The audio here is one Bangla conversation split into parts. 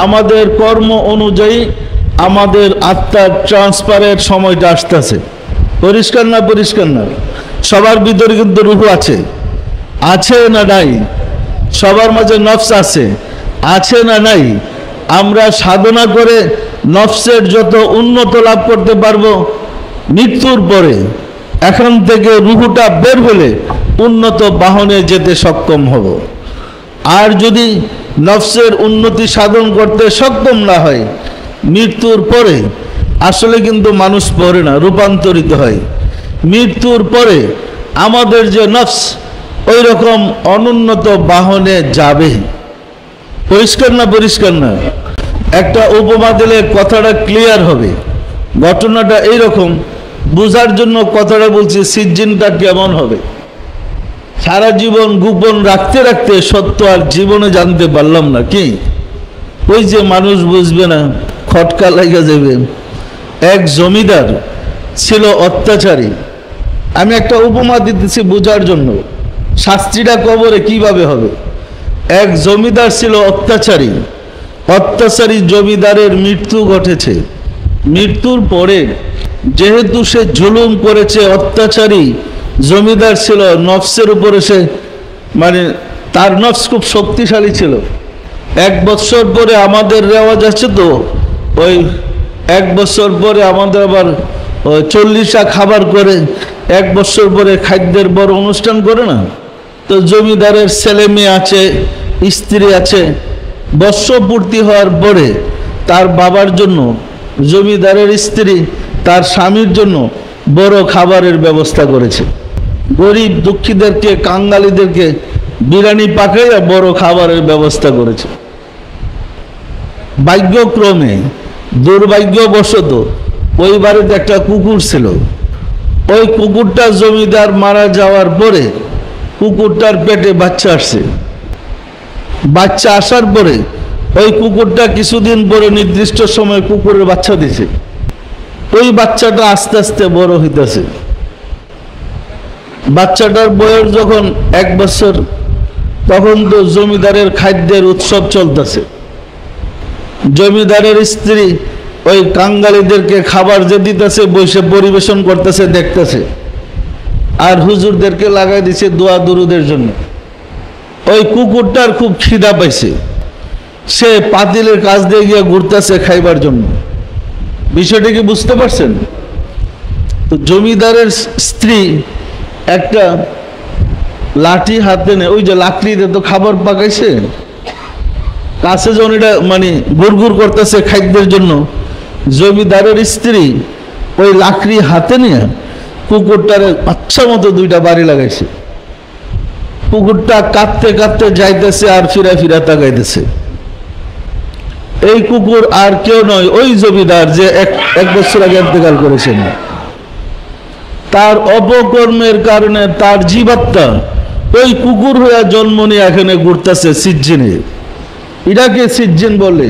আমাদের কর্ম অনুযায়ী আমাদের আত্মার ট্রান্সফারের সময়টা আসতেছে। পরিষ্কার না? পরিষ্কার না? সবার ভিতরে কিন্তু রূহ আছে, আছে না নাই? সবার মাঝে নফস আছে, আছে না নাই? আমরা সাধনা করে নফসের যত উন্নত লাভ করতে পারবো, মৃত্যুর পরে এখান থেকে রূহটা বের হলে উন্নত বাহনে যেতে সক্ষম হব। আর যদি নফসের উন্নতি সাধন করতে সক্ষম না হয়, মৃত্যুর পরে আসলে কিন্তু মানুষ পড়ে না, রূপান্তরিত হয়। মৃত্যুর পরে আমাদের যে নফস ওই রকম অনুন্নত বাহনে যাবে। পরিষ্কার না? পরিষ্কার না? একটা উপমা দিলে কথাটা ক্লিয়ার হবে। ঘটনাটা এইরকম, বোঝার জন্য কথাটা বলছি। সিজ্জিনটা কেমন হবে? সারা জীবন গোপন রাখতে রাখতে সত্য আর জীবনে জানতে পারলাম না, কি ওই যে মানুষ বুঝবে না, খটকা লাগা যাবে। এক জমিদার ছিল অত্যাচারী। আমি একটা উপমা দিতেছি বোঝার জন্য, শাস্তিটা কবরে কিভাবে হবে। এক জমিদার ছিল অত্যাচারী। অত্যাচারী জমিদারের মৃত্যু ঘটেছে। মৃত্যুর পরে যেহেতু সে জুলুম করেছে, অত্যাচারী জমিদার ছিল, নফসের উপরে সে মানে তার নফস খুব শক্তিশালী ছিল। 1 বছর পরে আমাদের রেওয়াজ আছে তো, ওই 1 বছর পরে আমাদের আবার 40টা খাবার করে 1 বছর পরে খাদ্যের বড় অনুষ্ঠান করে না? তো জমিদারের ছেলে মেয়ে আছে, স্ত্রী আছে। বর্ষপূর্তি হওয়ার পরে তার বাবার জন্য জমিদারের স্ত্রী তার স্বামীর জন্য বড় খাবারের ব্যবস্থা করেছে। গরিব দুঃখীদেরকে, কাঙ্গালীদেরকে বিরিয়ানি পাকাইয়া বড় খাবারের ব্যবস্থা করেছে। ভাগ্যক্রমে, দুর্ভাগ্যবশত ওই বাড়িতে একটা কুকুর ছিল। ওই কুকুরটা জমিদার মারা যাওয়ার পরে কুকুরটার পেটে বাচ্চা আসছে। বাচ্চা আসার পরে ওই কুকুরটা কিছুদিন পরে নির্দিষ্ট সময় কুকুরের বাচ্চা দিছে। ওই বাচ্চাটা আস্তে আস্তে বড় হইতেছে। বাচ্চাটার বয়স যখন 1 বছর, তখন তো জমিদারের খাদ্যের উৎসব চলতেছে। জমিদারের স্ত্রী ওই কাঙ্গালীদেরকে খাবার যে দিতেছে, বসে পরিবেশন করতেছে, দেখতেছে। আর হুজুরদেরকে লাগাই দিছে দোয়া দুরুদের জন্য। ওই কুকুরটার খুব খিদা পাইছে, সে পাতিলের কাছ দিয়ে গিয়ে ঘুরতেছে খাইবার জন্য। বিষয়টা কি বুঝতে পারছেন? তো জমিদারের স্ত্রী একটা লাঠি হাতে নেয়, ওই যে লাকড়িতে তো খাবার পাকাইছে, কাছে যখন এটা মানে গুড়গুড় করতেছে খাদ্যের জন্য, জমিদারের স্ত্রী ওই লাকড়ি হাতে নিয়ে কুকুরটার আচ্ছা মতো 2টা বাড়ি লাগাইছে। কুকুরটা কাঁদতে কাঁদতে যাইতেছে আর ফিরা ফিরা তাকাইতেছে। এই কুকুর আর কেউ নয়, ওই জমিদার যে এক বছর আগে ইন্তেকাল করেছেন। তার অপকর্মের কারণে তার জীবাত্মা ওই কুকুর হয়ে জন্ম নিয়ে এখানে ঘুরতেছে সিজ্জিনে। এটাকে সিজ্জিন বলে,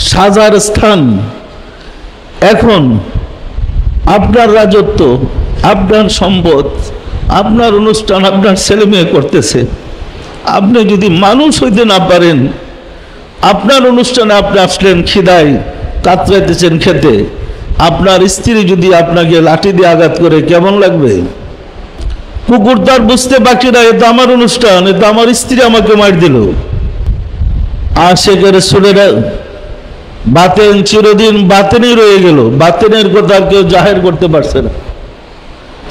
সাজার স্থান। এখন আপনার রাজত্ব, আপনার সম্পদ, আপনার অনুষ্ঠান, আপনার ছেলে মেয়ে করতেছে। আপনি যদি মানুষ হইতে না পারেন, আপনার অনুষ্ঠানে আপনি আসলেন, খিদায় কাতরাইতেছেন খেতে, আপনার স্ত্রী যদি আপনাকে লাঠি দিয়ে আঘাত করে, কেমন লাগবে? কুকুর তার বুঝতে বাকি না, এটা আমার অনুষ্ঠান, এটা আমার স্ত্রী আমাকে মার দিল। আর সে করে ছেলেরা বাতেন চিরদিন বাতেনই রয়ে গেল। বাতেনের কথা কেউ জাহের করতে পারছে না।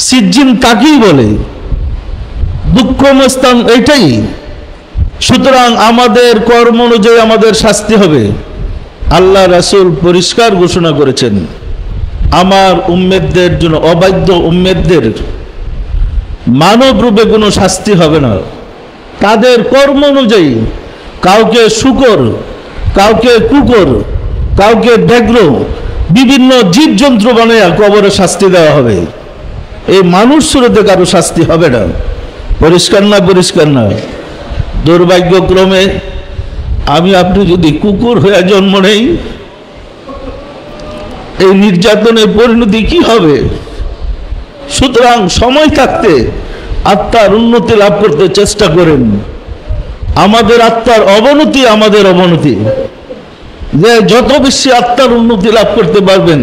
সিজ্জিন তাকেই বলে, দুঃখমস্থান এইটাই। সুতরাং আমাদের কর্ম অনুযায়ী আমাদের শাস্তি হবে। আল্লাহ রাসূল পরিষ্কার ঘোষণা করেছেন, আমার উম্মেদদের জন্য, অবাধ্য উম্মেদদের মানব রূপে কোনো শাস্তি হবে না। তাদের কর্ম অনুযায়ী কাউকে শূকর, কাউকে কুকুর, কাউকে ব্যাঘ্র, বিভিন্ন জীবজন্তু বানাইয়া কবরে শাস্তি দেওয়া হবে। এই মানুষ সুরতে কারো শাস্তি হবে না। পরিষ্কার না? পরিষ্কার না? দুর্ভাগ্যক্রমে আমি আপনি যদি কুকুর হয়ে জন্ম নেই, এই নির্যাতনের পরিণতি কি হবে? সুতরাং সময় থাকতে আত্মার উন্নতি লাভ করতে চেষ্টা করেন। আমাদের আত্মার অবনতি আমাদের অবনতি। যে যত বেশি আত্মার উন্নতি লাভ করতে পারবেন